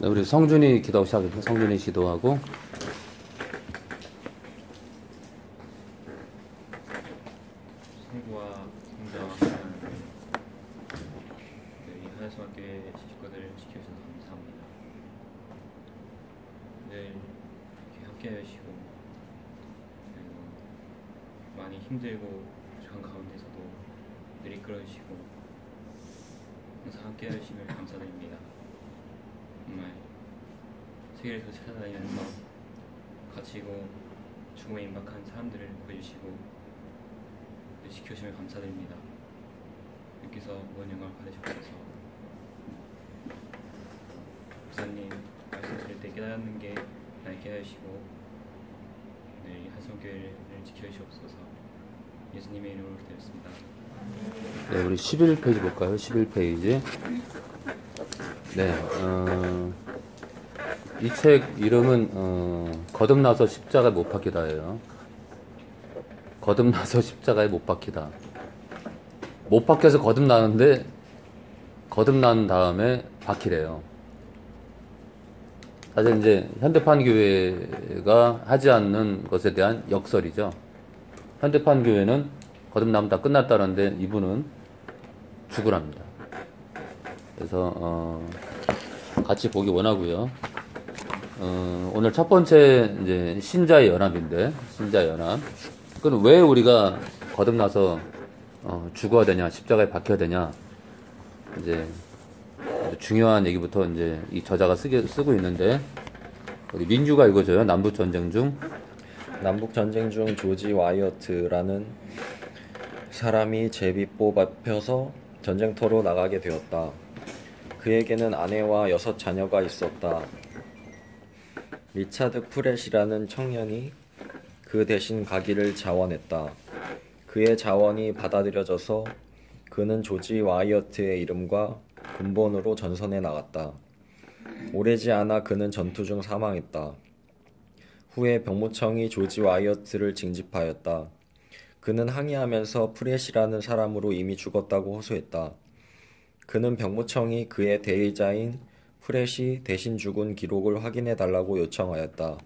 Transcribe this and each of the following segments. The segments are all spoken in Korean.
네, 우리 성준이 기도하고 시작합니다. 성준이 기도하고. 성부와 성자와 하나님, 이 하나님께 식구들을 지켜주셔서 감사합니다. 늘 이렇게 함께 하시고, 그리고 많이 힘들고 부족한 가운데서도 늘 이끌어주시고 항상 함께 하심을 감사드립니다. 정말 세계를 찾아다니면서 갇히고 죽음에 임박한 사람들을 구해주시고 지켜주시면 감사드립니다. 주께서 모든 영광을 받으시옵소서. 목사님 말씀 들을 때 깨닫는 게 날 깨닫으시고 늘 한성교회를 지켜주시옵소서. 예수님의 이름으로 기도했습니다. 네, 우리 11페이지 볼까요? 11페이지. 네, 이 책 이름은 거듭나서 십자가에 못 박히다예요. 거듭나서 십자가에 못 박히다. 못 박혀서 거듭나는데 거듭난 다음에 박히래요. 사실 이제 현대판 교회가 하지 않는 것에 대한 역설이죠. 현대판 교회는 거듭나면 다 끝났다는데 이분은 죽으랍니다. 그래서 같이 보기 원하고요. 오늘 첫 번째 이제 신자의 연합인데, 신자의 연합. 그럼 왜 우리가 거듭나서 죽어야 되냐, 십자가에 박혀야 되냐? 이제 중요한 얘기부터 이제 이 저자가 쓰고 있는데, 우리 민주가 읽어줘요. 남북 전쟁 중. 남북 전쟁 중 조지 와이어트라는 사람이 제비 뽑혀서 전쟁터로 나가게 되었다. 그에게는 아내와 6 자녀가 있었다. 리차드 프렛이라는 청년이 그 대신 가기를 자원했다. 그의 자원이 받아들여져서 그는 조지 와이어트의 이름과 근본으로 전선에 나갔다. 오래지 않아 그는 전투 중 사망했다. 후에 병무청이 조지 와이어트를 징집하였다. 그는 항의하면서 프렛이라는 사람으로 이미 죽었다고 호소했다. 그는 병무청이 그의 대의자인 프렛이 대신 죽은 기록을 확인해 달라고 요청하였다.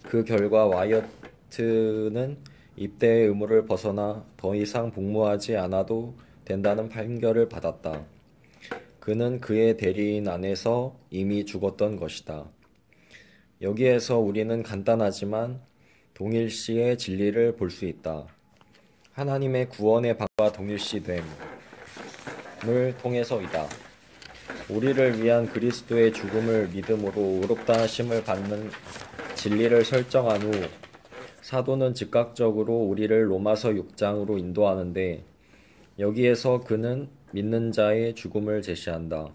그 결과 와이어트는 입대의 의무를 벗어나 더 이상 복무하지 않아도 된다는 판결을 받았다. 그는 그의 대리인 안에서 이미 죽었던 것이다. 여기에서 우리는 간단하지만 동일시의 진리를 볼 수 있다. 하나님의 구원의 방법과 동일시됨을 통해서이다. 우리를 위한 그리스도의 죽음을 믿음으로 의롭다 하심을 받는 진리를 설정한 후 사도는 즉각적으로 우리를 로마서 6장으로 인도하는데 여기에서 그는 믿는 자의 죽음을 제시한다.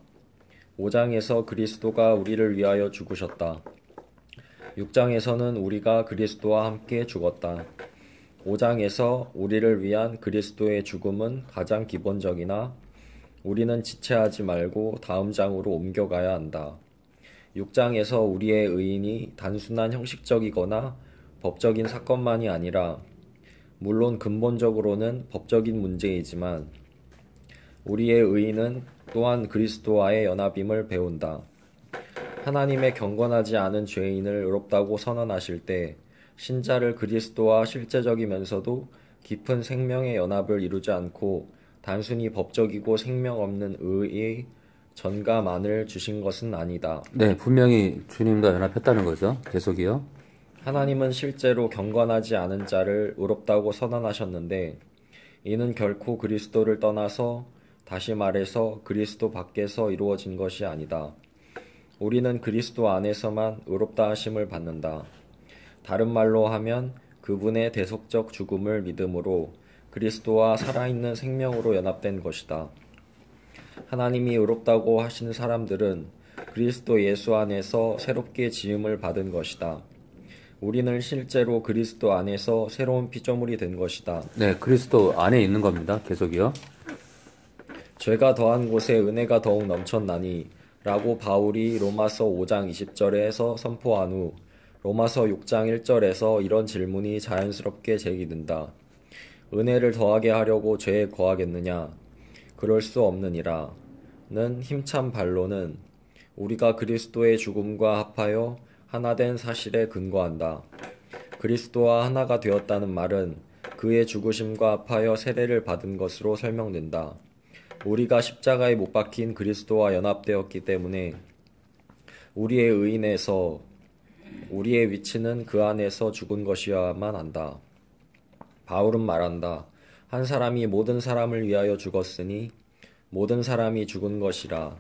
5장에서 그리스도가 우리를 위하여 죽으셨다. 6장에서는 우리가 그리스도와 함께 죽었다. 5장에서 우리를 위한 그리스도의 죽음은 가장 기본적이나 우리는 지체하지 말고 다음 장으로 옮겨가야 한다. 6장에서 우리의 의인이 단순한 형식적이거나 법적인 사건만이 아니라 물론 근본적으로는 법적인 문제이지만 우리의 의인은 또한 그리스도와의 연합임을 배운다. 하나님의 경건하지 않은 죄인을 의롭다고 선언하실 때 신자를 그리스도와 실제적이면서도 깊은 생명의 연합을 이루지 않고 단순히 법적이고 생명 없는 의의 전가만을 주신 것은 아니다. 네, 분명히 주님과 연합했다는 거죠. 계속이요. 하나님은 실제로 경건하지 않은 자를 의롭다고 선언하셨는데 이는 결코 그리스도를 떠나서 다시 말해서 그리스도 밖에서 이루어진 것이 아니다. 우리는 그리스도 안에서만 의롭다 하심을 받는다. 다른 말로 하면 그분의 대속적 죽음을 믿음으로 그리스도와 살아있는 생명으로 연합된 것이다. 하나님이 의롭다고 하신 사람들은 그리스도 예수 안에서 새롭게 지음을 받은 것이다. 우리는 실제로 그리스도 안에서 새로운 피조물이 된 것이다. 네, 그리스도 안에 있는 겁니다. 계속이요. 죄가 더한 곳에 은혜가 더욱 넘쳤나니 라고 바울이 로마서 5장 20절에서 선포한 후 로마서 6장 1절에서 이런 질문이 자연스럽게 제기된다. 은혜를 더하게 하려고 죄에 거하겠느냐? 그럴 수 없느니라. 는 힘찬 반론은 우리가 그리스도의 죽음과 합하여 하나 된 사실에 근거한다. 그리스도와 하나가 되었다는 말은 그의 죽으심과 합하여 세례를 받은 것으로 설명된다. 우리가 십자가에 못 박힌 그리스도와 연합되었기 때문에 우리의 의인에서 우리의 위치는 그 안에서 죽은 것이어야만 한다. 바울은 말한다. 한 사람이 모든 사람을 위하여 죽었으니 모든 사람이 죽은 것이라.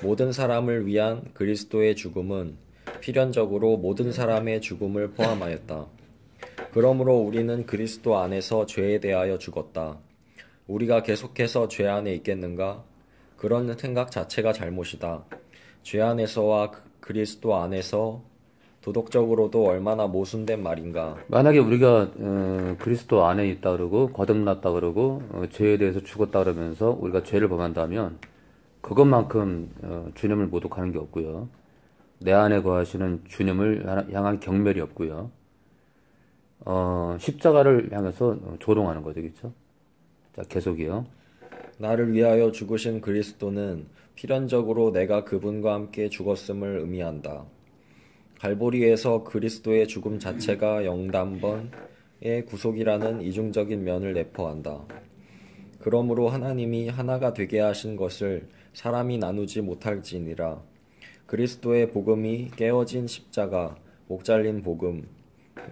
모든 사람을 위한 그리스도의 죽음은 필연적으로 모든 사람의 죽음을 포함하였다. 그러므로 우리는 그리스도 안에서 죄에 대하여 죽었다. 우리가 계속해서 죄 안에 있겠는가? 그런 생각 자체가 잘못이다. 죄 안에서와 그리스도 안에서 도덕적으로도 얼마나 모순된 말인가. 만약에 우리가 그리스도 안에 있다 그러고 거듭났다 그러고 죄에 대해서 죽었다 그러면서 우리가 죄를 범한다면 그것만큼 주님을 모독하는 게 없고요. 내 안에 거하시는 주님을 향한 경멸이 없고요. 십자가를 향해서 조롱하는 거죠, 그렇죠? 자, 계속이요. 나를 위하여 죽으신 그리스도는 필연적으로 내가 그분과 함께 죽었음을 의미한다. 갈보리에서 그리스도의 죽음 자체가 영단번의 구속이라는 이중적인 면을 내포한다. 그러므로 하나님이 하나가 되게 하신 것을 사람이 나누지 못할지니라. 그리스도의 복음이 깨어진 십자가, 목 잘린 복음에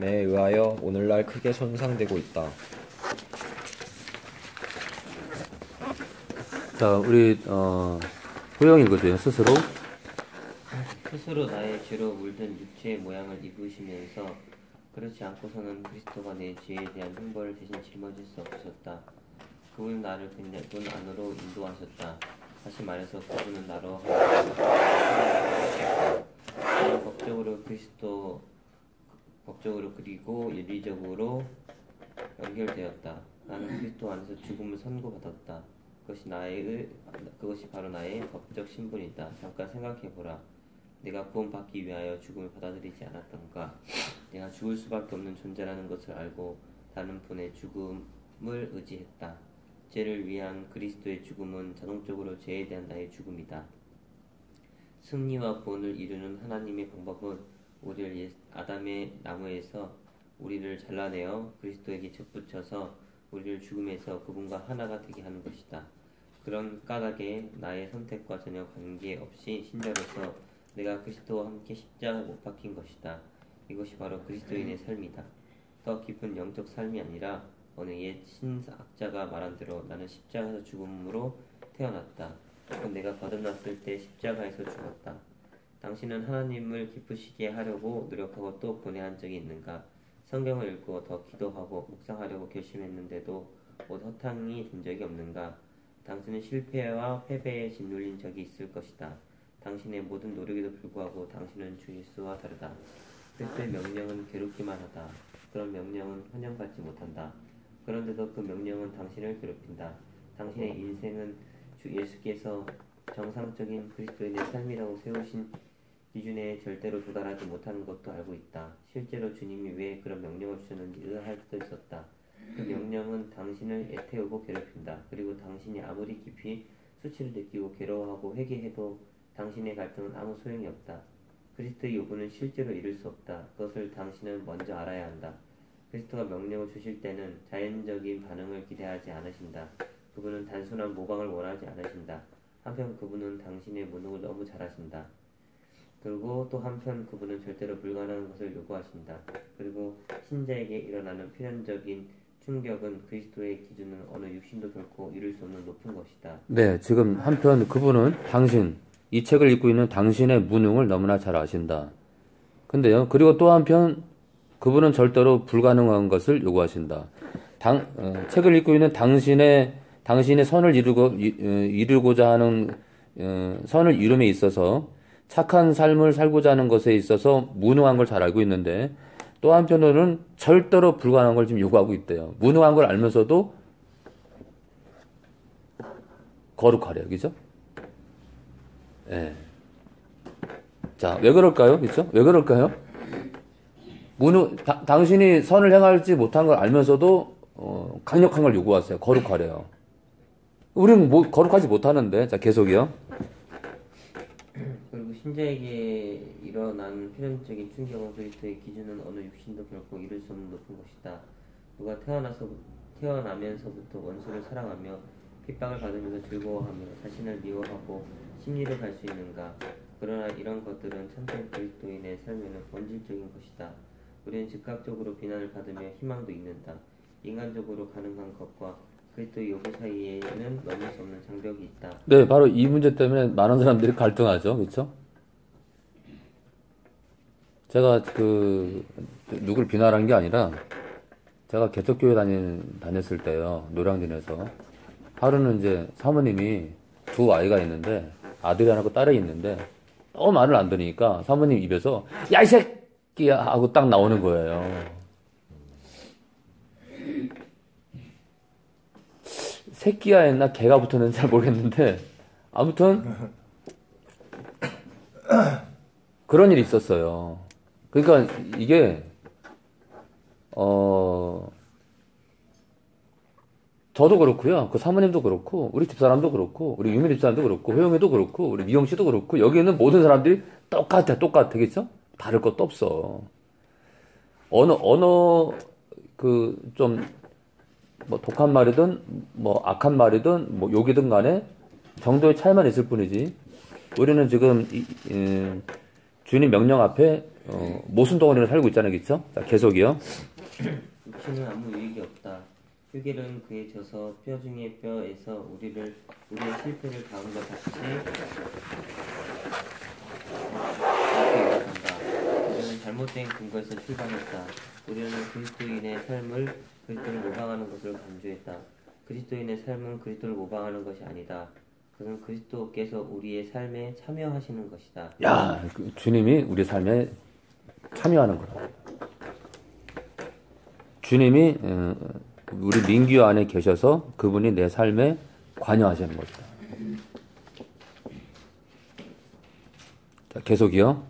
의하여 오늘날 크게 손상되고 있다. 자, 우리 호영 읽어줘요. 스스로 나의 죄로 물든 육체의 모양을 입으시면서 그렇지 않고서는 그리스도가 내 죄에 대한 형벌을 대신 짊어질 수 없으셨다. 그분은 나를 군 안으로 인도하셨다. 다시 말해서 그분은 나로 하셨다. 나는 법적으로 그리고 윤리적으로 연결되었다. 나는 그리스도 안에서 죽음을 선고받았다. 그것이 바로 나의 법적 신분이다. 잠깐 생각해보라. 내가 구원받기 위하여 죽음을 받아들이지 않았던가? 내가 죽을 수밖에 없는 존재라는 것을 알고 다른 분의 죽음을 의지했다. 죄를 위한 그리스도의 죽음은 자동적으로 죄에 대한 나의 죽음이다. 승리와 구원을 이루는 하나님의 방법은 우리를 아담의 나무에서 우리를 잘라내어 그리스도에게 접붙여서 우리를 죽음에서 그분과 하나가 되게 하는 것이다. 그런 까닭에 나의 선택과 전혀 관계없이 신자로서 내가 그리스도와 함께 십자가에 못 박힌 것이다. 이것이 바로 그리스도인의 삶이다. 더 깊은 영적 삶이 아니라 어느 옛 신학자가 말한 대로 나는 십자가에서 죽음으로 태어났다. 그건 내가 거듭났을 때 십자가에서 죽었다. 당신은 하나님을 기쁘시게 하려고 노력하고 또 고뇌한 적이 있는가? 성경을 읽고 더 기도하고 묵상하려고 결심했는데도 곧 허탕이 된 적이 없는가? 당신은 실패와 패배에 짓눌린 적이 있을 것이다. 당신의 모든 노력에도 불구하고 당신은 주 예수와 다르다. 그리스도의 명령은 괴롭기만 하다. 그런 명령은 환영받지 못한다. 그런데도 그 명령은 당신을 괴롭힌다. 당신의 인생은 주 예수께서 정상적인 그리스도인의 삶이라고 세우신 기준에 절대로 도달하지 못하는 것도 알고 있다. 실제로 주님이 왜 그런 명령을 주셨는지 의아할 수도 있었다. 그 명령은 당신을 애태우고 괴롭힌다. 그리고 당신이 아무리 깊이 수치를 느끼고 괴로워하고 회개해도 당신의 갈등은 아무 소용이 없다. 그리스도의 요구는 실제로 이룰 수 없다. 그것을 당신은 먼저 알아야 한다. 그리스도가 명령을 주실 때는 자연적인 반응을 기대하지 않으신다. 그분은 단순한 모방을 원하지 않으신다. 한편 그분은 당신의 문호를 너무 잘하신다. 그리고 또 한편 그분은 절대로 불가능한 것을 요구하신다. 그리고 신자에게 일어나는 필연적인 충격은 그리스도의 기준은 어느 육신도 결코 이룰 수 없는 높은 것이다. 네, 지금 한편 그분은 이 책을 읽고 있는 당신의 무능을 너무나 잘 아신다. 근데요, 그리고 또 한편 그분은 절대로 불가능한 것을 요구하신다. 책을 읽고 있는 당신의 선을 이루고자 하는 선을 이룸에 있어서 착한 삶을 살고자 하는 것에 있어서 무능한 걸 잘 알고 있는데 또 한편으로는 절대로 불가능한 걸 지금 요구하고 있대요. 무능한 걸 알면서도 거룩하래요. 그죠? 예. 자, 왜 그럴까요? 그죠? 왜 그럴까요? 당신이 선을 행하지 못한 걸 알면서도 강력한 걸 요구하세요. 거룩하래요. 우리는 거룩하지 못하는데. 자, 계속이요. 그리고 신자에게 일어난 필연적인 충격은 그리스도의 기준은 어느 육신도 결코 이룰 수 없는 높은 것이다. 누가 태어나면서부터 원수를 사랑하며 핍박을 받으면서 즐거워하며 자신을 미워하고 심리를 갈 수 있는가? 그러나 이런 것들은 참된 그리스도인의 삶에는 본질적인 것이다. 우리는 즉각적으로 비난을 받으며 희망도 잃는다. 인간적으로 가능한 것과 그리스도의 요구 사이에는 넘을 수 없는 장벽이 있다. 네, 바로 이 문제 때문에 많은 사람들이 갈등하죠. 그렇죠? 제가 누굴 비난한 게 아니라 제가 개척교회 다녔을 때요. 노량진에서 하루는 이제 사모님이 두 아이가 있는데 아들이 하나고 딸이 있는데 너무 말을 안 들으니까 사모님 입에서 야, 이 새끼야 하고 딱 나오는 거예요. 새끼야 했나 개가 붙었는지 잘 모르겠는데 아무튼 그런 일이 있었어요. 그러니까 이게 저도 그렇고요. 그 사모님도 그렇고 우리 집사람도 그렇고 우리 유미 집사람도 그렇고 호영이도 그렇고 우리 미영 씨도 그렇고 여기 있는 모든 사람들이 똑같아. 그겠죠? 다를 것도 없어. 어느 좀 뭐 독한 말이든 뭐 악한 말이든 뭐 욕이든 간에 정도의 차이만 있을 뿐이지. 우리는 지금 주님 명령 앞에 모순 덩어리를 살고 있잖아요. 그렇죠? 자, 계속이요. 육신은 아무 유익이 없다. huy결은 그에 져서 뼈 중에 뼈에서 우리의 실패를 가운과 같이 유혹한다. 우리는 잘못된 근거에서 출발했다. 우리는 그리스도인의 삶을 그리스도를 모방하는 것을 강조했다. 그리스도인의 삶은 그리스도를 모방하는 것이 아니다. 그것은 그리스도께서 우리의 삶에 참여하시는 것이다. 야, 주님이 우리 삶에 참여하는 거다. 주님이 우리 민규 안에 계셔서 그분이 내 삶에 관여하시는 것이다. 자, 계속이요.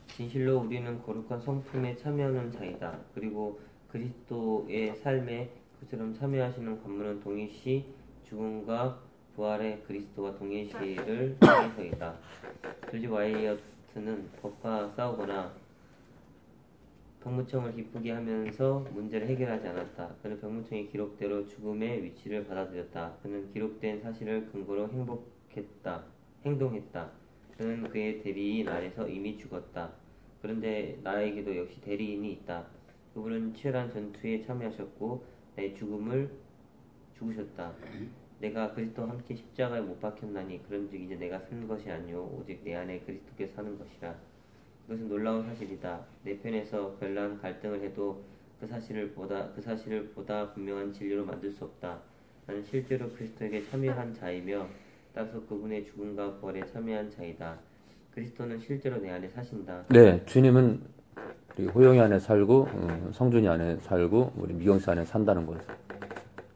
진실로 우리는 거룩한 성품에 참여하는 자이다. 그리고 그리스도의 삶에 그처럼 참여하시는 관문은 동일시 죽음과 부활의 그리스도와 동일시를 통해서이다. 조지 와이어트는 법과 싸우거나 병무청을 기쁘게 하면서 문제를 해결하지 않았다. 그는 병무청의 기록대로 죽음의 위치를 받아들였다. 그는 기록된 사실을 근거로 행동했다. 그는 그의 대리인 안에서 이미 죽었다. 그런데 나에게도 역시 대리인이 있다. 그분은 치열한 전투에 참여하셨고 내 죽음을 죽으셨다. 내가 그리스도와 함께 십자가에 못 박혔나니 그런즉 이제 내가 사는 것이 아니오 오직 내 안에 그리스도께서 사는 것이라. 이것은 놀라운 사실이다. 내 편에서 별난 갈등을 해도 그 사실을 보다 분명한 진리로 만들 수 없다. 나는 실제로 그리스도에게 참여한 자이며 따라서 그분의 죽음과 부활에 참여한 자이다. 그리스도는 실제로 내 안에 사신다. 네, 주님은 우리 호영이 안에 살고 성준이 안에 살고 우리 미경 씨 안에 산다는 거죠.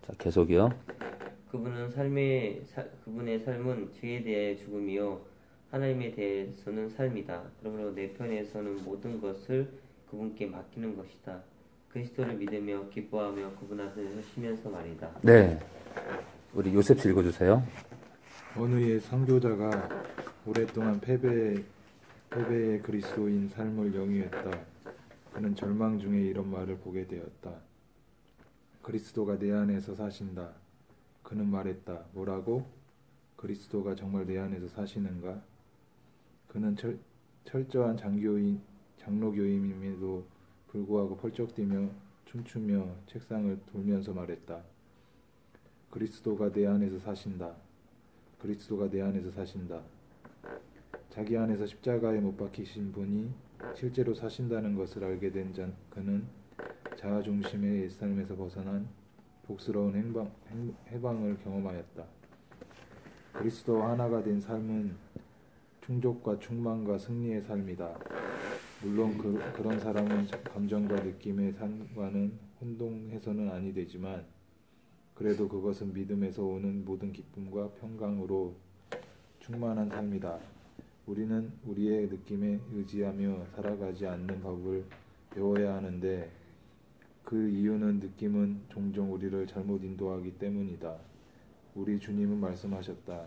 자, 계속이요. 그분의 삶은 죄에 대해 죽음이요 하나님에 대해서는 삶이다. 그러므로 내 편에서는 모든 것을 그분께 맡기는 것이다. 그리스도를 믿으며 기뻐하며 그분 앞에서 쉬면서 말이다. 네, 우리 요셉 씨 읽어주세요. 어느 의 선교자가 오랫동안 패배의 그리스도인 삶을 영위했다. 그는 절망 중에 이런 말을 보게 되었다. 그리스도가 내 안에서 사신다. 그는 말했다. 뭐라고? 그리스도가 정말 내 안에서 사시는가? 그는 철저한 장로교임임에도 불구하고 펄쩍 뛰며 춤추며 책상을 돌면서 말했다. 그리스도가 내 안에서 사신다. 그리스도가 내 안에서 사신다. 자기 안에서 십자가에 못 박히신 분이 실제로 사신다는 것을 알게 된 그는 자아중심의 옛삶에서 벗어난 복스러운 해방을 경험하였다. 그리스도와 하나가 된 삶은 충족과 충만과 승리의 삶이다. 물론 그런 사람은 감정과 느낌의 삶과는 혼동해서는 아니 되지만 그래도 그것은 믿음에서 오는 모든 기쁨과 평강으로 충만한 삶이다. 우리는 우리의 느낌에 의지하며 살아가지 않는 법을 배워야 하는데 그 이유는 느낌은 종종 우리를 잘못 인도하기 때문이다. 우리 주님은 말씀하셨다.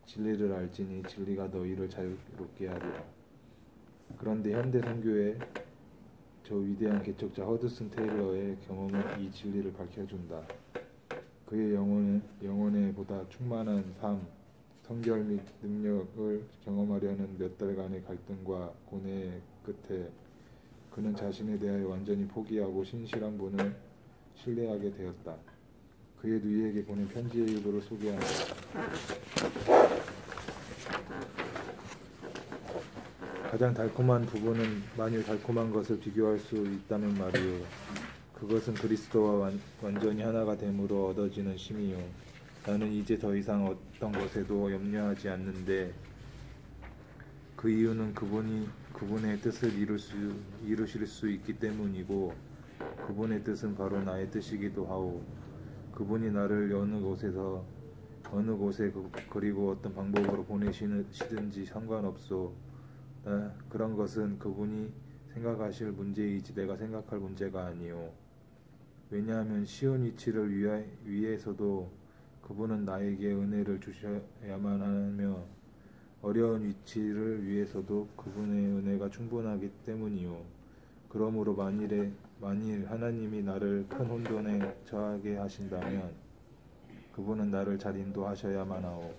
진리를 알지니 진리가 너희를 자유롭게 하리라. 그런데 현대 선교의 저 위대한 개척자 허드슨 테일러의 경험은 이 진리를 밝혀준다. 그의 영혼에 보다 충만한 삶, 성결 및 능력을 경험하려는 몇 달간의 갈등과 고뇌의 끝에 그는 자신에 대하여 완전히 포기하고 신실한 분을 신뢰하게 되었다. 그의 누이에게 보낸 편지의 일부를 소개한다. 가장 달콤한 부분은 만일 달콤한 것을 비교할 수 있다면 말이요. 그것은 그리스도와 완전히 하나가 됨으로 얻어지는 쉼이요. 나는 이제 더 이상 어떤 것에도 염려하지 않는데 그 이유는 그분의 뜻을 이루실 수 있기 때문이고 그분의 뜻은 바로 나의 뜻이기도 하오. 그분이 나를 어느 곳에 그리고 어떤 방법으로 보내시든지 상관없소. 그런 것은 그분이 생각하실 문제이지 내가 생각할 문제가 아니오. 왜냐하면 쉬운 위치를 위해서도 그분은 나에게 은혜를 주셔야만 하며 어려운 위치를 위해서도 그분의 은혜가 충분하기 때문이요. 그러므로 만일 하나님이 나를 큰 혼돈에 처하게 하신다면 그분은 나를 잘 인도하셔야만 하오.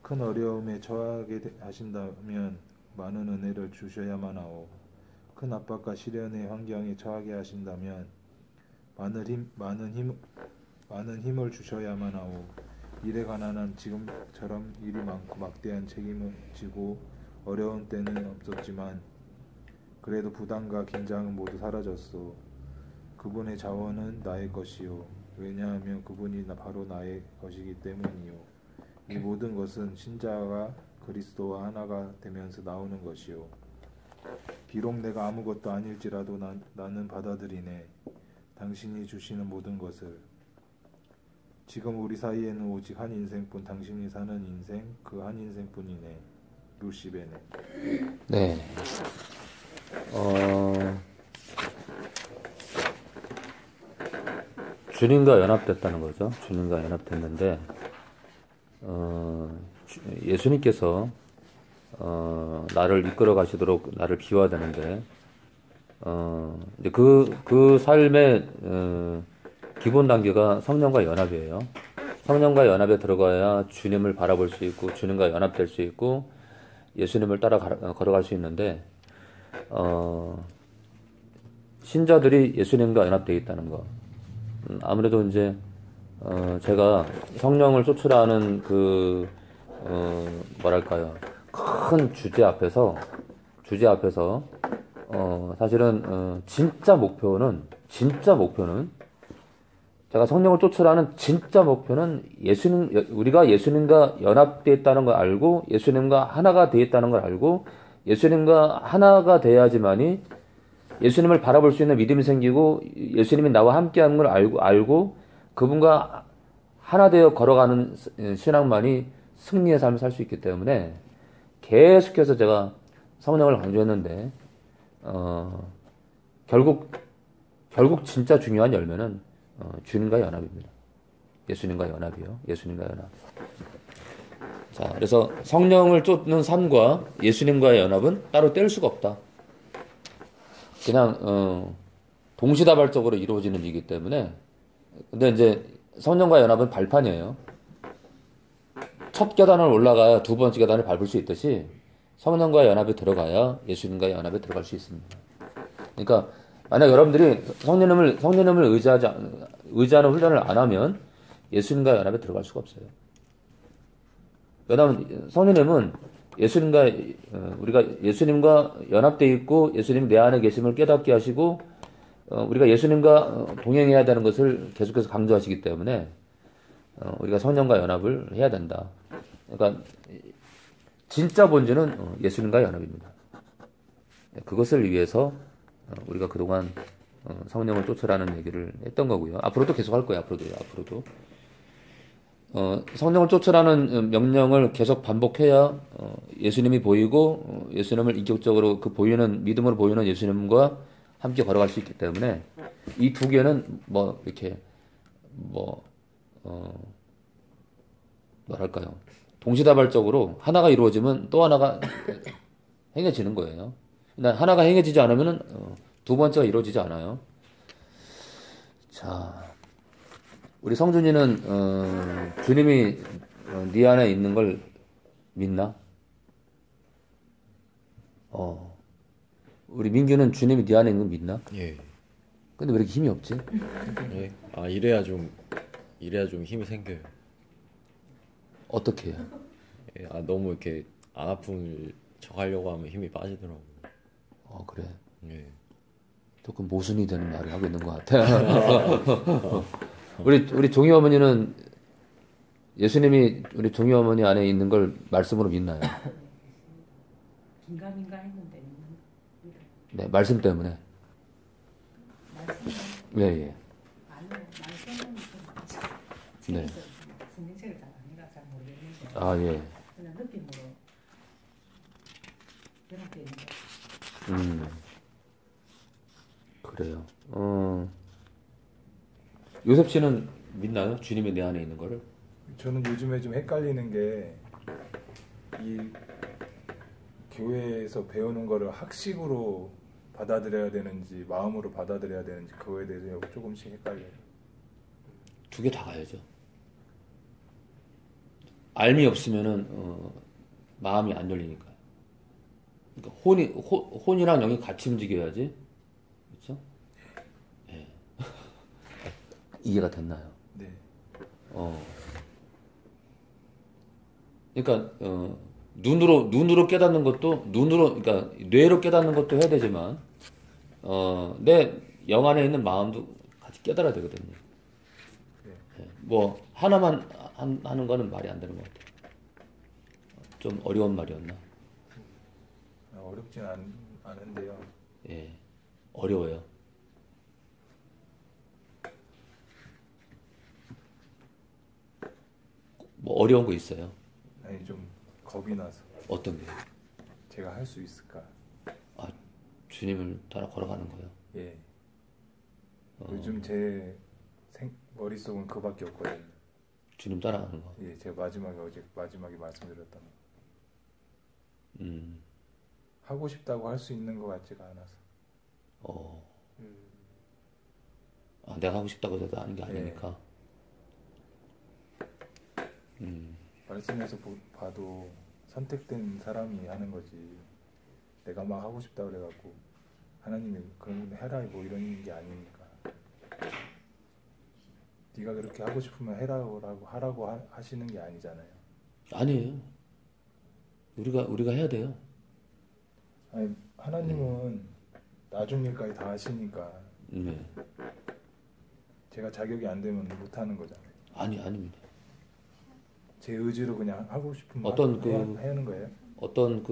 큰 어려움에 처하게 하신다면 많은 은혜를 주셔야만 하오. 큰 압박과 시련의 환경에 처하게 하신다면 많은 힘을 주셔야만 하오. 일에 관한 지금처럼 일이 많고 막대한 책임을 지고 어려운 때는 없었지만 그래도 부담과 긴장은 모두 사라졌소. 그분의 자원은 나의 것이요. 왜냐하면 그분이 바로 나의 것이기 때문이요. 이 모든 것은 신자가 그리스도와 하나가 되면서 나오는 것이요. 비록 내가 아무것도 아닐지라도 나는 받아들이네. 당신이 주시는 모든 것을. 지금 우리 사이에는 오직 한 인생뿐 당신이 사는 인생 그 한 인생뿐이네. 루시베네. 네. 주님과 연합됐다는 거죠. 주님과 연합됐는데 예수님께서 나를 이끌어 가시도록 나를 비워야 되는데 이제 그 삶의 기본 단계가 성령과 연합이에요. 성령과 연합에 들어가야 주님을 바라볼 수 있고 주님과 연합될 수 있고 예수님을 따라 걸어갈 수 있는데 신자들이 예수님과 연합되어 있다는 거. 아무래도 이제 제가 성령을 쫓으라는 뭐랄까요, 큰 주제 앞에서 사실은 진짜 목표는 제가 성령을 쫓으라는 진짜 목표는 우리가 예수님과 연합되어 있다는 걸 알고 예수님과 하나가 되어 있다는 걸 알고 예수님과 하나가 돼야지만이 예수님을 바라볼 수 있는 믿음이 생기고 예수님이 나와 함께하는 걸 알고 그분과 하나 되어 걸어가는 신앙만이 승리의 삶을 살 수 있기 때문에 계속해서 제가 성령을 강조했는데 결국 진짜 중요한 열매는 주님과 연합입니다. 예수님과 연합이요. 예수님과 연합. 자, 그래서 성령을 쫓는 삶과 예수님과의 연합은 따로 뗄 수가 없다. 그냥 동시다발적으로 이루어지는 일이기 때문에. 근데 이제 성령과 연합은 발판이에요. 첫 계단을 올라가야 두 번째 계단을 밟을 수 있듯이 성령과 연합에 들어가야 예수님과 연합에 들어갈 수 있습니다. 그러니까 만약 여러분들이 성령님을 의지하는 훈련을 안 하면 예수님과 연합에 들어갈 수가 없어요. 왜냐하면 성령님은 우리가 예수님과 연합되어 있고 예수님이 내 안에 계심을 깨닫게 하시고 우리가 예수님과 동행해야 되는 것을 계속해서 강조하시기 때문에 우리가 성령과 연합을 해야 된다. 그러니까 진짜 본질은 예수님과 연합입니다. 그것을 위해서 우리가 그동안 성령을 쫓으라는 얘기를 했던 거고요. 앞으로도 계속 할 거예요. 앞으로도. 성령을 쫓으라는 명령을 계속 반복해야 예수님이 보이고 예수님을 인격적으로 믿음으로 보이는 예수님과 함께 걸어갈 수 있기 때문에 이 두 개는 뭐랄까요, 동시다발적으로 하나가 이루어지면 또 하나가 행해지는 거예요. 하나가 행해지지 않으면은 두 번째가 이루어지지 않아요. 자, 우리 성준이는 주님이 네 안에 있는 걸 믿나? 우리 민규는 주님이 네 안에 있는 걸 믿나? 예. 근데 왜 이렇게 힘이 없지? 예. 아, 이래야 좀 힘이 생겨요. 어떻게 해요? 예. 아, 너무 이렇게 안 아픈 척 하려고 하면 힘이 빠지더라고요. 그래. 예. 조금 모순이 되는 말을 하고 있는 것 같아. 우리 종이 어머니는 예수님이 우리 종이 어머니 안에 있는 걸 말씀으로 믿나요? 긴가민가 했는데 네, 말씀 때문에. 말씀은 예, 예. 아니요 말씀은 좀 네. 책에서 성경책을 잘 아니라 잘 모르겠는데 아, 예. 그냥 느낌으로 연합되어 있는 거. 그래요. 요셉 씨는 믿나요? 주님이 내 안에 있는 거를? 저는 요즘에 좀 헷갈리는 게 이 교회에서 배우는 거를 학식으로 받아들여야 되는지 마음으로 받아들여야 되는지 그거에 대해서 조금씩 헷갈려요. 두 개 다 가야죠. 알미 없으면은 마음이 안 열리니까. 그러니까 혼이랑 영이 같이 움직여야지. 그렇죠? 예. 이해가 됐나요? 네. 그러니까 눈으로 깨닫는 것도 그러니까 뇌로 깨닫는 것도 해야 되지만 내 영 안에 있는 마음도 같이 깨달아야 되거든요. 예. 뭐 하나만 하는 거는 말이 안 되는 것 같아요. 좀 어려운 말이었나? 어렵진 않은데요. 예, 어려워요. 뭐 어려운 거 있어요? 아니 좀 겁이 나서 어떤 게? 제가 할 수 있을까? 아, 주님을 따라 걸어가는 거요. 예. 요즘 제 머릿속은 그밖에 없거든요. 주님 따라가는 거. 예, 제가 어제 마지막에 말씀드렸던 거. 하고 싶다고 할 수 있는 것 같지가 않아서. 아, 내가 하고 싶다고 해도 하는 게 아니니까. 말씀에서 봐도 선택된 사람이 하는 거지. 내가 막 하고 싶다 그래갖고 하나님이 그런 거 해라 뭐 이런 게 아니니까. 네가 그렇게 하고 싶으면 하라고 하시는 게 아니잖아요. 아니에요. 우리가 해야 돼요. 아니 하나님은 나중 일까지 다 하시니까 네. 제가 자격이 안 되면 못 하는 거잖아요. 아닙니다. 제 의지로 그냥 하고 싶으면 어떤 해야 하는 거예요. 어떤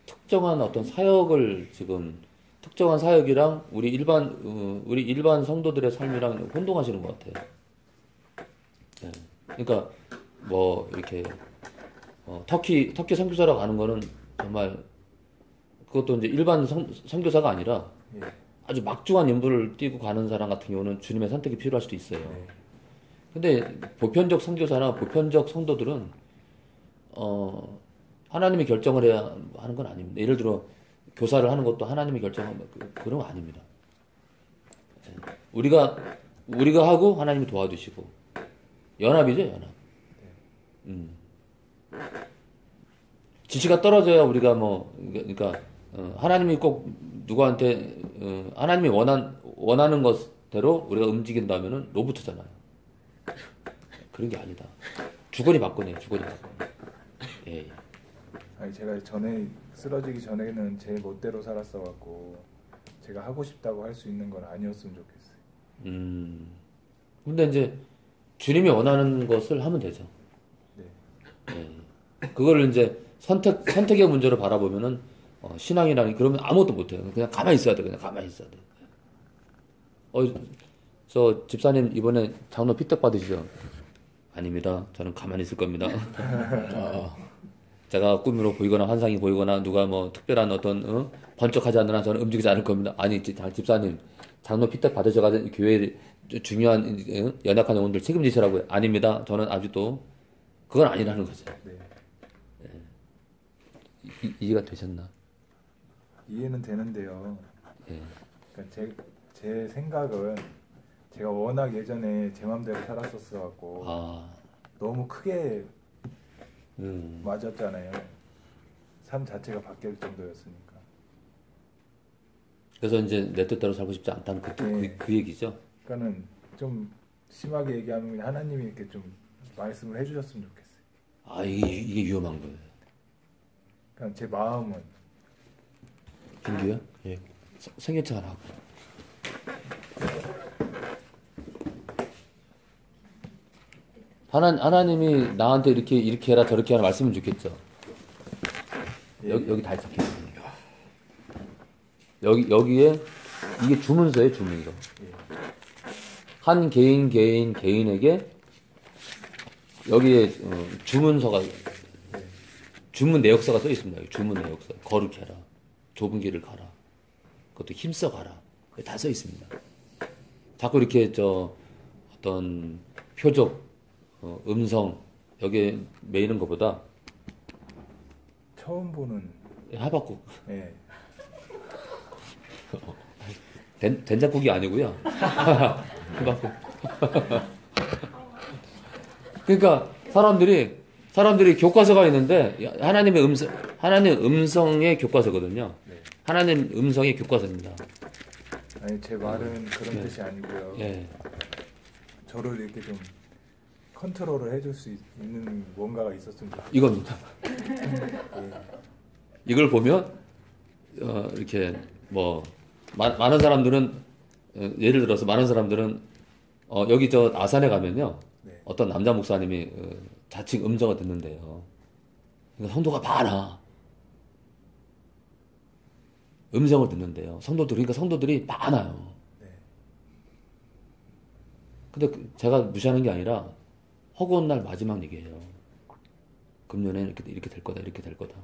특정한 어떤 사역을 지금 특정한 사역이랑 우리 일반 성도들의 삶이랑 혼동하시는 것 같아요. 네. 그러니까 뭐 이렇게 터키 선교사라고 하는 거는 정말 그것도 이제 일반 선교사가 아니라 예. 아주 막중한 임무를 띄고 가는 사람 같은 경우는 주님의 선택이 필요할 수도 있어요. 네. 근데 보편적 선교사나 보편적 성도들은 하나님이 결정을 해야 하는 건 아닙니다. 예를 들어 교사를 하는 것도 하나님이 결정하는 그런 거 아닙니다. 우리가 하고 하나님이 도와주시고 연합이죠, 연합. 지시가 떨어져야 우리가 그러니까 하나님이 꼭 누구한테 하나님이 원하는 것대로 우리가 움직인다면은 로봇잖아요. 그런 게 아니다. 주거니 받거니에요. 주거니 받거니. 예. 아니 제가 전에 쓰러지기 전에는 제 멋대로 살았어갖고 제가 하고 싶다고 할 수 있는 건 아니었으면 좋겠어요. 근데 이제 주님이 원하는 것을 하면 되죠. 네. 예. 그거를 이제 선택의 문제로 바라보면은 신앙이라는 그러면 아무것도 못해요. 그냥 가만히 있어야 돼. 그냥 가만히 있어야 돼. 저 집사님 이번에 장로 피택 받으시죠? 아닙니다. 저는 가만히 있을 겁니다. 제가 꿈으로 보이거나 환상이 보이거나 누가 뭐 특별한 어떤 번쩍하지 않는 한 저는 움직이지 않을 겁니다. 아니 집사님 장로 피택 받으셔가지고 교회 중요한 연약한 영혼들 책임지시라고요. 아닙니다. 저는 아직도 그건 아니라는 거죠. 네. 이해가 되셨나? 이해는 되는데요. 예. 그러니까 제 생각은 제가 워낙 예전에 제 맘대로 살았었어 갖고 아, 너무 크게 음. 맞았잖아요. 삶 자체가 바뀔 정도였으니까. 그래서 이제 내 뜻대로 살고 싶지 않다는 그 얘기죠. 그러니까는 좀 심하게 얘기하면 하나님이 이렇게 좀 말씀을 해주셨으면 좋겠어요. 아, 이게 위험한 거예요. 그냥 제 마음은 김규야? 예. 생일차 하나 하고. 하나님이 나한테 이렇게 해라 저렇게 하라 말씀은 좋겠죠. 여기 다 있었겠죠. 여기에 이게 주문서예요, 주문서. 한 개인에게 여기에 주문서가 주문 내역서가 써 있습니다. 주문 내역서. 거룩해라. 좁은 길을 가라. 그것도 힘써 가라. 다 써 있습니다. 자꾸 이렇게 어떤 표적, 음성 여기에 매이는 것보다 처음 보는 하박국. 예. 된장국이 아니고요. 하박국. 그러니까 사람들이 교과서가 있는데 하나님 음성의 교과서거든요. 네. 하나님 음성의 교과서입니다. 아니 제 말은 그런 뜻이 아니고요. 예. 저를 이렇게 좀 컨트롤을 해줄 수 있는 뭔가가 있었으면 좋겠어요. 이겁니다. 예. 이걸 보면 이렇게 많은 사람들은 예를 들어서 많은 사람들은 여기 아산에 가면요. 네. 어떤 남자 목사님이 자칭 음성을 듣는데요. 그러니까 성도가 많아. 음성을 듣는데요. 그러니까 성도들이 많아요. 네. 근데 제가 무시하는 게 아니라 허구한 날 마지막 얘기예요. 금년에는 이렇게 될 거다, 이렇게 될 거다.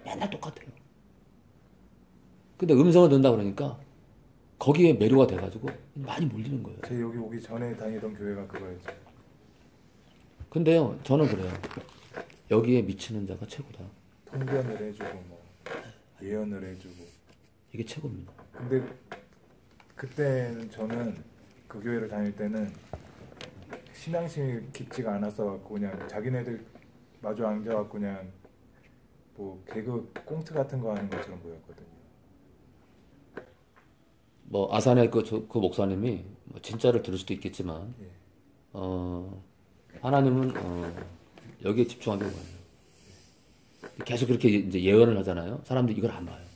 맨날 똑같아요. 근데 음성을 듣는다 그러니까 거기에 매료가 돼가지고 많이 몰리는 거예요. 제 여기 오기 전에 다니던 교회가 그거였죠. 근데요, 저는 그래요. 여기에 미치는 자가 최고다. 통변을 해주고 뭐 예언을 해주고. 이게 최고입니다. 근데 그때는 저는 그 교회를 다닐 때는 신앙심이 깊지가 않아서 갖고 그냥 자기네들 마주 앉아갖고 그냥 뭐 개그 꽁트 같은 거 하는 것처럼 보였거든요. 아산의 그 목사님이 진짜를 들을 수도 있겠지만, 예. 하나님은 여기에 집중하는 거예요. 계속 그렇게 이제 예언을 하잖아요. 사람들이 이걸 안 봐요.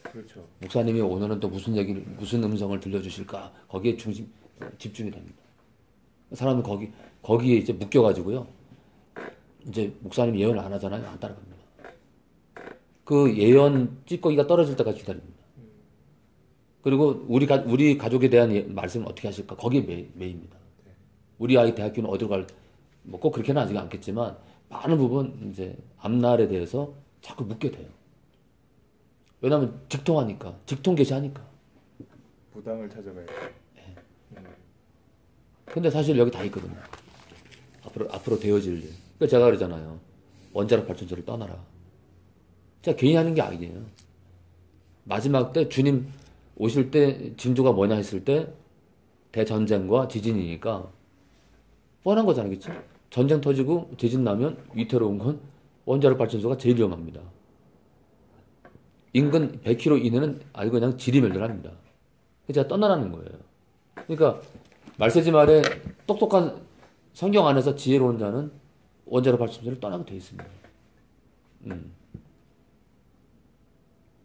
그렇죠. 목사님이 오늘은 또 무슨 음성을 들려주실까? 거기에 집중이 됩니다. 사람은 거기에 이제 묶여가지고요. 이제 목사님이 예언을 안 하잖아요. 안 따라갑니다. 그 예언 찌꺼기가 떨어질 때까지 기다립니다. 그리고 우리 가족에 대한 말씀은 어떻게 하실까? 거기에 매입니다. 우리 아이 대학교는 어디로 꼭 그렇게는 아직 않겠지만, 많은 부분 이제 앞날에 대해서 자꾸 묻게 돼요. 왜냐하면 직통 계시하니까. 무당을 찾아가야 돼. 근데 사실 여기 다 있거든요. 앞으로 되어질 일. 그러니까 제가 그러잖아요. 원자력 발전소를 떠나라. 제가 괜히 하는 게 아니에요. 마지막 때 주님 오실 때 징조가 뭐냐 했을 때 대전쟁과 지진이니까 뻔한 거잖아요. 그치? 전쟁 터지고 지진 나면 위태로운 건 원자력 발전소가 제일 위험합니다. 인근 100km 이내는 아주 그냥 지리멸렬합니다. 제가 떠나라는 거예요. 그러니까 말세지 말에 똑똑한 성경 안에서 지혜로운 자는 원자력 발전소를 떠나게 되어 있습니다.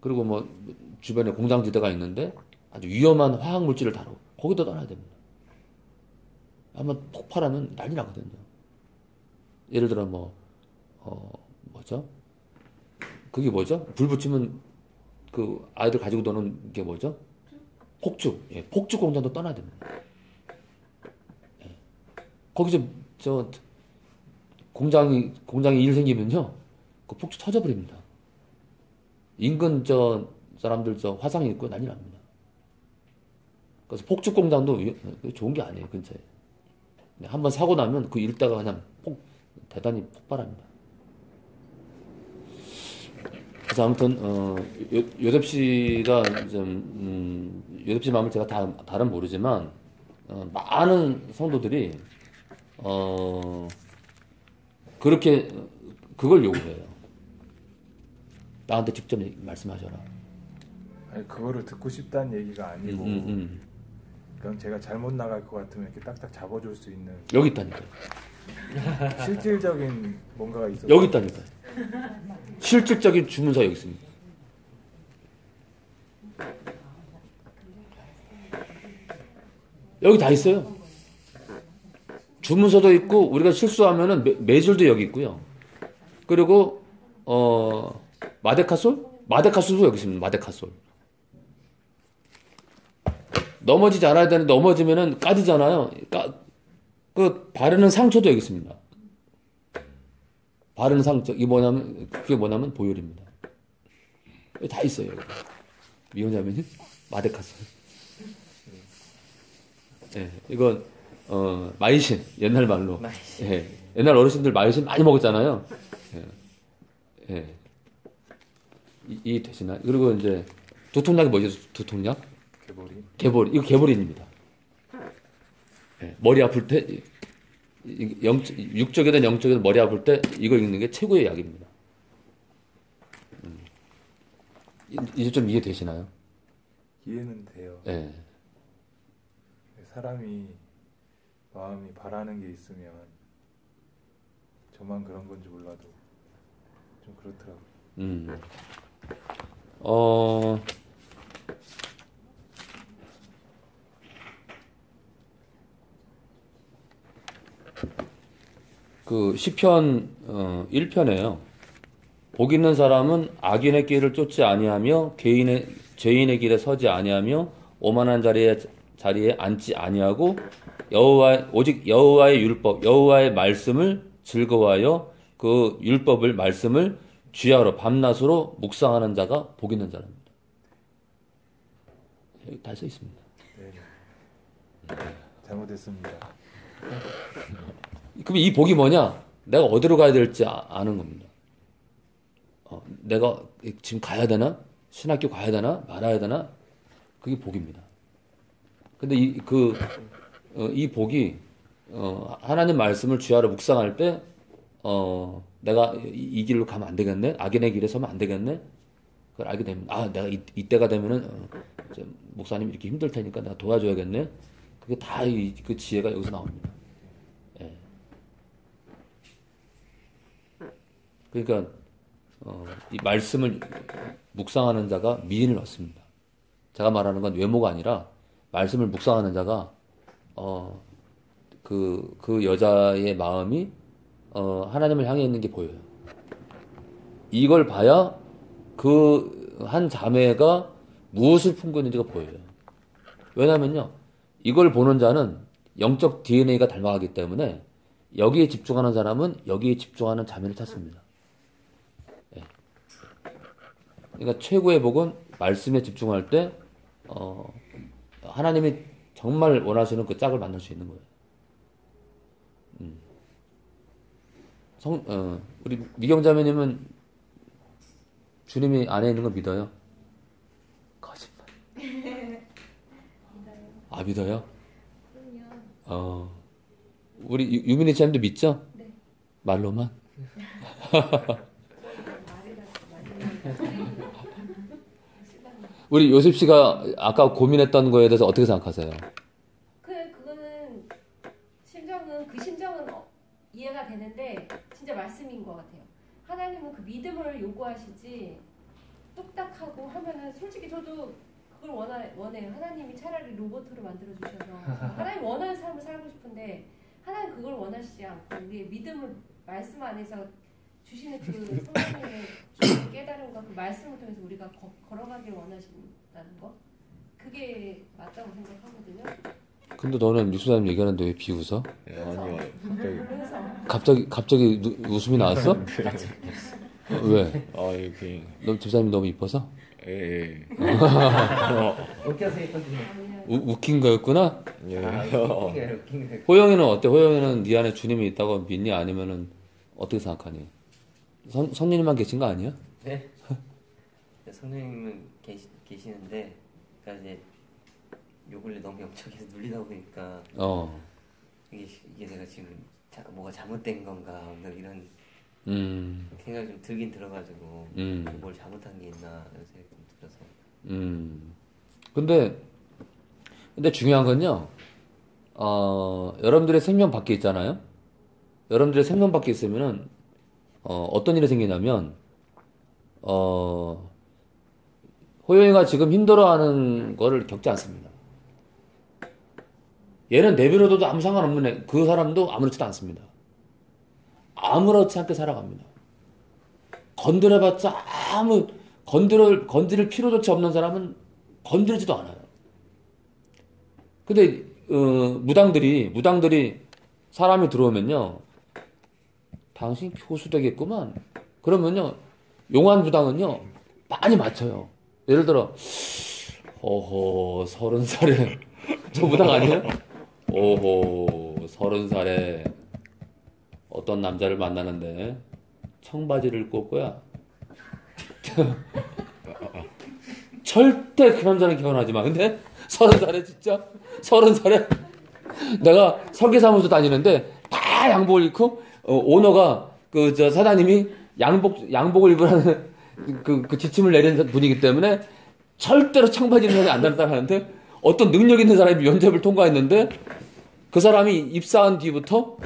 그리고 주변에 공장지대가 있는데 아주 위험한 화학 물질을 다루고 거기도 떠나야 됩니다. 한번 폭발하면 난리 나거든요. 예를 들어 뭐죠? 그게 뭐죠? 불 붙이면 그 아이들 가지고 노는 게 뭐죠? 폭죽. 예, 폭죽 공장도 떠나야 됩니다. 예. 거기서 공장이 일 생기면요, 그 폭죽 터져버립니다. 인근 사람들 화상이 있고 난리 납니다. 그래서 폭죽 공장도 좋은 게 아니에요, 근처에. 한번 사고 나면 그 일대가 그냥 대단히 폭발합니다. 그래서 아무튼 요셉 씨가 요셉 씨 마음을 제가 다는 모르지만 많은 성도들이 그렇게 그걸 요구해요. 나한테 직접 말씀하셔라. 아니, 그거를 듣고 싶다는 얘기가 아니고 그럼 제가 잘못 나갈 것 같으면 이렇게 딱딱 잡아줄 수 있는 여기 있다니까요. 실질적인 뭔가가 있어서 여기 있다니까요. 실질적인 주문서 여기 있습니다. 여기 다 있어요. 주문서도 있고 우리가 실수하면은 매줄도 여기 있고요. 그리고 마데카솔도 여기 있습니다. 마데카솔. 넘어지지 않아야 되는데 넘어지면은 까지잖아요. 그 바르는 상처도 여기 있습니다. 바르는 상처. 그게 뭐냐면 보혈입니다. 여기 다 있어요. 여기. 미혼자매님 마데카솔. 예, 이건 마이신 옛날 말로. 예, 옛날 어르신들 마이신 많이 먹었잖아요. 예. 이 되시나? 그리고 이제 두통약이 뭐죠? 두통약? 개보리. 이거 개보리입니다. 예, 머리 아플 때 육적이든 영적이든 머리 아플 때 이거 읽는 게 최고의 약입니다. 이제 좀 이해되시나요? 이해는 돼요. 예. 사람이 마음이 바라는 게 있으면 저만 그런 건지 몰라도 좀 그렇더라고요. 그 시편 1편에요. 복 있는 사람은 악인의 길을 쫓지 아니하며 죄인의 길에 서지 아니하며 오만한 자리에 앉지 아니하고 오직 여호와의 율법 여호와의 말씀을 즐거워하여 그 율법을 말씀을 주야로 밤낮으로 묵상하는 자가 복 있는 자랍니다. 여기 다 써 있습니다. 네. 잘못했습니다. 그럼 이 복이 뭐냐? 내가 어디로 가야 될지 아는 겁니다. 내가 지금 가야 되나? 신학교 가야 되나? 말아야 되나? 그게 복입니다. 근데 이 복이 하나님 말씀을 주야로 묵상할 때 내가 이 길로 가면 안 되겠네? 악인의 길에 서면 안 되겠네? 그걸 알게 되면 내가 이때가 되면은 목사님 이렇게 힘들 테니까 내가 도와줘야겠네? 그게 다 그 지혜가 여기서 나옵니다. 예. 그러니까 이 말씀을 묵상하는 자가 미인을 얻습니다. 제가 말하는 건 외모가 아니라 말씀을 묵상하는 자가 그 여자의 마음이 하나님을 향해 있는 게 보여요. 이걸 봐야 그 한 자매가 무엇을 품고 있는지가 보여요. 왜냐면요, 이걸 보는 자는 영적 DNA가 닮아가기 때문에 여기에 집중하는 사람은 여기에 집중하는 자매를 찾습니다. 예. 그러니까 최고의 복은 말씀에 집중할 때 하나님이 정말 원하시는 그 짝을 만날 수 있는 거예요. 우리 미경자매님은 주님이 안에 있는 거 믿어요? 거짓말. 아, 믿어요? 그럼요. 우리 유민희 자매도 믿죠? 네. 말로만? 우리 요셉 씨가 아까 고민했던 거에 대해서 어떻게 생각하세요? 그거는 그 심정은 이해가 되는데 진짜 말씀인 것 같아요. 하나님은 그 믿음을 요구하시지 뚝딱하고 하면은 솔직히 저도 그걸 원해요. 하나님이 차라리 로봇으로 만들어 주셔서 하나님 원하는 삶을 살고 싶은데 하나님 그걸 원하시지 않고 우리의 믿음을 말씀 안에서 주시는 그 성령의 주시는 깨달음과 그 말씀을 통해서 우리가 걸어가길 원하신다는 거, 그게 맞다고 생각하거든요. 근데 너는 육수사님 얘기하는데 왜 비웃어? 아니요. 갑자기 웃음이 나왔어? 왜? 이렇게. 너 집사님이 너무 이뻐서? 예. 웃겨서 예쁜지. 웃긴 거였구나? 예. 웃긴 게 호영이는 어때? 호영이는 네 안에 주님이 있다고 믿니? 아니면은 어떻게 생각하니? 성님만 계신 거 아니야? 네. 성령님은 계시는데, 그러니까 이제 요 근래 너무 영적에서 눌리다 보니까 이게 내가 지금 뭐가 잘못된 건가 뭐 이런 생각이 좀 들긴 들어가지고 뭘 잘못한 게 있나 이런 생각이 좀 들어서. 근데 중요한 건요. 여러분들의 생명 밖에 있잖아요. 여러분들의 생명 밖에 있으면은 어떤 일이 생기냐면 호영이가 지금 힘들어하는 거를 겪지 않습니다. 얘는 내버려둬도 아무 상관없는 애, 그 사람도 아무렇지도 않습니다. 아무렇지 않게 살아갑니다. 건드려봤자 건드릴 필요조차 없는 사람은 건드리지도 않아요. 근데 무당들이 사람이 들어오면요, 당신 교수 되겠구만. 그러면요, 용한 무당은요 많이 맞춰요. 예를 들어, 오호 30살에 저 무당 아니에요? 오호 30살에 어떤 남자를 만나는데 청바지를 입고 올 거야. 절대 그 남자는 결혼하지 마. 근데 30살에 진짜 30살에 내가 설계사무소 다니는데 다 양복을 입고 오너가 사장님이 양복을 입으라는 그 지침을 내린 분이기 때문에 절대로 청바지 입는 사람이 안 된다고 하는데, 어떤 능력 있는 사람이 면접을 통과했는데 그 사람이 입사한 뒤부터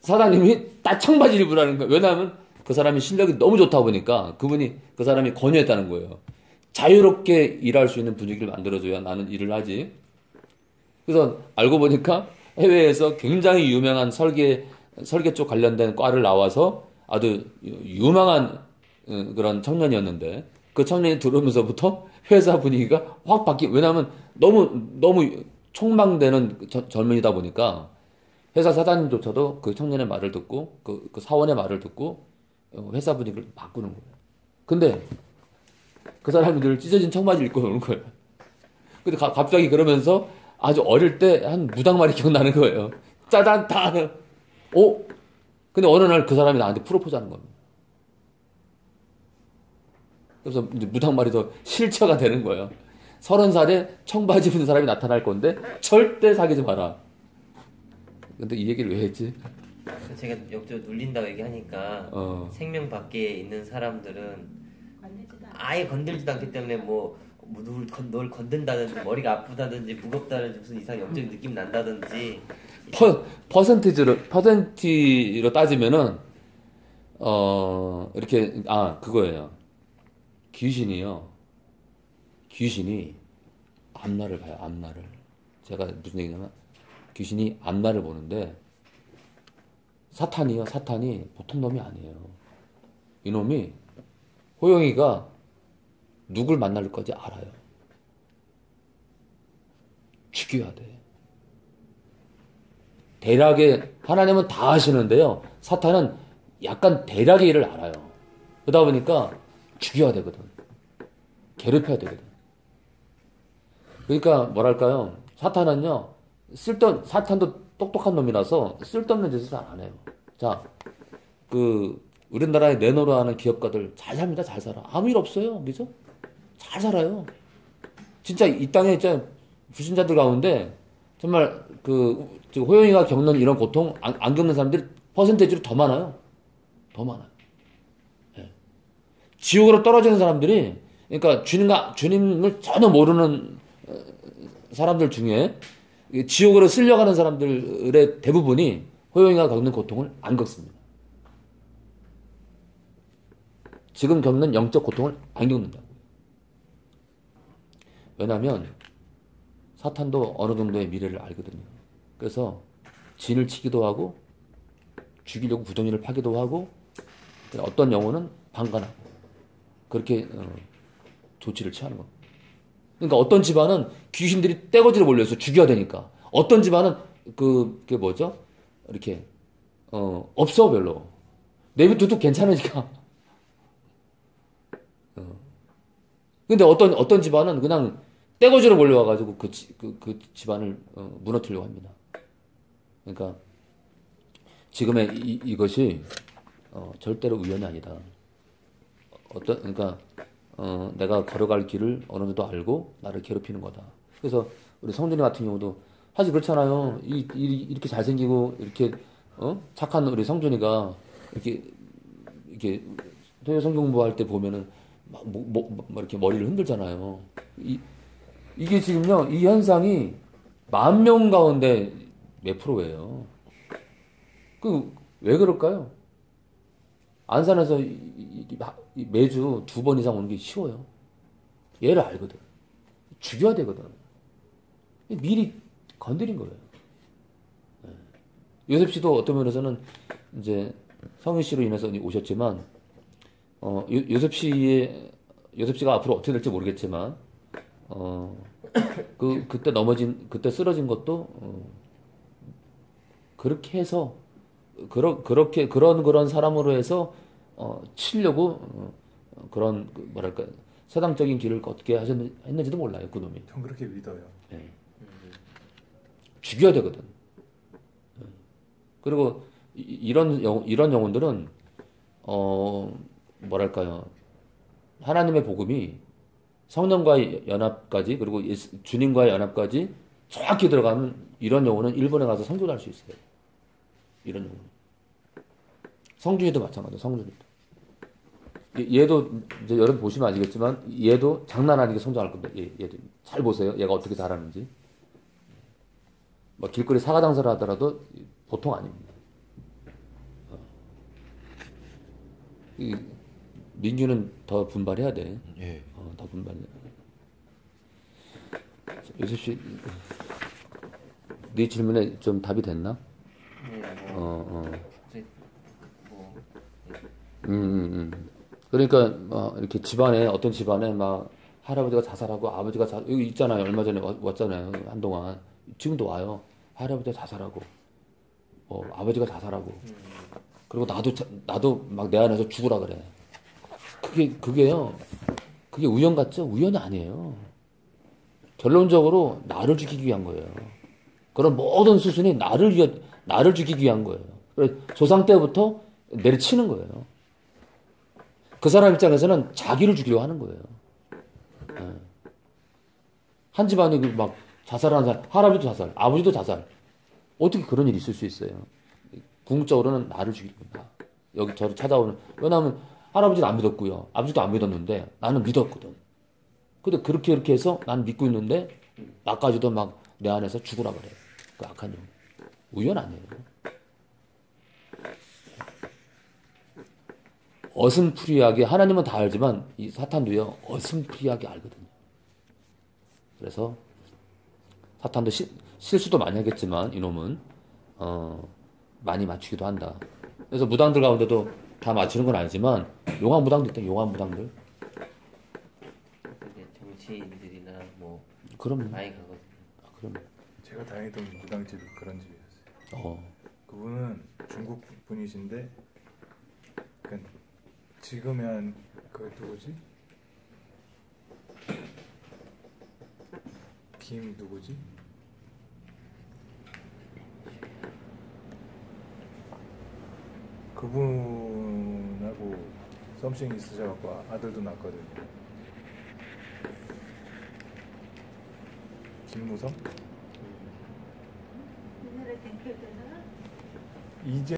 사장님이 딱 청바지를 입으라는 거예요. 왜냐하면 그 사람이 실력이 너무 좋다 보니까 그 사람이 권유했다는 거예요. 자유롭게 일할 수 있는 분위기를 만들어줘야 나는 일을 하지. 그래서 알고 보니까 해외에서 굉장히 유명한 설계 쪽 관련된 과를 나와서 아주 유망한 그런 청년이었는데, 그 청년이 들어오면서부터 회사 분위기가 확 왜냐하면 너무 촉망되는 젊은이다 보니까 회사 사장님조차도 그 청년의 말을 듣고 그 사원의 말을 듣고 회사 분위기를 바꾸는 거예요. 근데 그 사람이 늘 찢어진 청바지를 입고 오는 거예요. 근데 갑자기 그러면서 아주 어릴 때 한 무당 말이 기억나는 거예요. 짜잔 다. 근데 어느 날 그 사람이 나한테 프로포즈하는 겁니다. 그래서 이제 무당 말이 더 실체가 되는 거예요. 30살에 청바지 입은 사람이 나타날 건데 절대 사귀지 마라. 근데 이 얘기를 왜 했지? 제가 역적 눌린다고 얘기하니까 생명 밖에 있는 사람들은 아예 건들지도 않기 때문에 널 건든다든지 머리가 아프다든지 무겁다든지 무슨 이상 영적인 느낌 난다든지 퍼센티로 따지면은 이렇게 그거예요. 귀신이 앞날을 봐요. 앞날을. 제가 무슨 얘기냐면 귀신이 앞날을 보는데 사탄이 보통 놈이 아니에요. 이놈이 호영이가 누굴 만날 건지 알아요. 죽여야 돼. 대략의 하나님은 다 하시는데요, 사탄은 약간 대략의 일을 알아요. 그러다 보니까 죽여야 되거든. 괴롭혀야 되거든. 그러니까 뭐랄까요, 사탄은요 사탄도 똑똑한 놈이라서 쓸데없는 짓을 잘 안 해요. 자, 우리나라에 내노라 하는 기업가들 잘 삽니다. 잘 살아. 아무 일 없어요. 그죠? 잘 살아요. 진짜 이 땅에 진짜 불신자들 가운데 정말 호영이가 겪는 이런 고통 안 겪는 사람들이 퍼센테이지로 더 많아요. 더 많아요. 네. 지옥으로 떨어지는 사람들이, 그러니까 주님을 전혀 모르는 사람들 중에 지옥으로 쓸려가는 사람들의 대부분이 호영이가 겪는 고통을 안 겪습니다. 지금 겪는 영적 고통을 안 겪는다. 왜냐하면 사탄도 어느 정도의 미래를 알거든요. 그래서 진을 치기도 하고 죽이려고 구덩이를 파기도 하고 어떤 영혼은 방관하고 그렇게 조치를 취하는 겁니다. 그러니까 어떤 집안은 귀신들이 떼거지로 몰려서 죽여야 되니까, 어떤 집안은 그게 뭐죠? 이렇게 없어 별로. 내비둬도 괜찮으니까. 근데 어떤 집안은 그냥 떼거지로 몰려와가지고 그 집안을 무너뜨리려고 합니다. 그러니까 지금의 이것이 절대로 우연이 아니다. 그러니까 내가 걸어갈 길을 어느 정도 알고 나를 괴롭히는 거다. 그래서 우리 성준이 같은 경우도 사실 그렇잖아요. 이렇게 잘생기고 이렇게 착한 우리 성준이가 이렇게 성경 공부할 때 보면은 막 이렇게 머리를 흔들잖아요. 이게 지금요, 이 현상이 10,000명 가운데 몇 프로예요. 왜 그럴까요? 안산에서 매주 2번 이상 오는 게 쉬워요. 얘를 알거든. 죽여야 되거든. 미리 건드린 거예요. 요셉 씨도 어떤 면에서는 이제 성윤 씨로 인해서 오셨지만, 요셉 씨가 앞으로 어떻게 될지 모르겠지만, 그때 쓰러진 것도, 그렇게 해서, 그런 사람으로 해서, 치려고, 그런, 뭐랄까, 세상적인 길을 걷게 했는지도 몰라요, 그놈이. 전 그렇게 믿어요. 네. 죽여야 되거든. 그리고 이런 영혼들은 뭐랄까요, 하나님의 복음이 성령과의 연합까지 그리고 주님과의 연합까지 정확히 들어가면 이런 영혼은 일본에 가서 선교할 수 있어요. 이런 영혼. 성준이도 마찬가지예요. 성준이도. 얘도 이제 여러분 보시면 아시겠지만 얘도 장난 아니게 성장할 겁니다. 얘도 잘 보세요. 얘가 어떻게 잘하는지. 뭐 길거리 사과 장사를 하더라도 보통 아닙니다. 민규는 더 분발해야 돼. 예. 더 분발해. 요셉 씨, 네 질문에 좀 답이 됐나? 네, 그러니까 이렇게 집안에 어떤 집안에 막 할아버지가 자살하고 아버지가 여기 있잖아요. 얼마 전에 왔잖아요. 한동안 지금도 와요. 할아버지가 자살하고 아버지가 자살하고 그리고 나도 막 내 안에서 죽으라 그래. 그게요. 그게 우연 같죠? 우연이 아니에요. 결론적으로 나를 죽이기 위한 거예요. 그런 모든 수순이 나를 죽이기 위한 거예요. 그래서 조상 때부터 내리치는 거예요. 그 사람 입장에서는 자기를 죽이려고 하는 거예요. 한 집안이 막 자살하는 사람, 할아버지도 자살, 아버지도 자살. 어떻게 그런 일이 있을 수 있어요? 궁극적으로는 나를 죽이는 거다. 여기 저를 찾아오는. 왜냐하면 할아버지는 안 믿었고요. 아버지도 안 믿었는데 나는 믿었거든. 근데 그렇게 해서 난 믿고 있는데 나까지도 막 내 안에서 죽으라 그래. 그 악한 영. 우연 아니에요. 어슴푸리하게 하나님은 다 알지만 이 사탄도요 어슴푸리하게 알거든요. 그래서 사탄도 실수도 많이 하겠지만 이놈은 많이 맞추기도 한다. 그래서 무당들 가운데도 다 맞추는 건 아니지만 용한 무당도 있다. 용한 무당들. 정치인들이나 뭐 그럼 많이 가거든요. 그럼 제가 다니던 무당집이 그런 집이었어요. 그분은 중국 분이신데, 그러니까 지금의 그 누구지? 김 누구지? 그분하고 썸씽이 있으셔갖고 아들도 낳았거든요. 김무성? 옛날에 댕길 때는 이제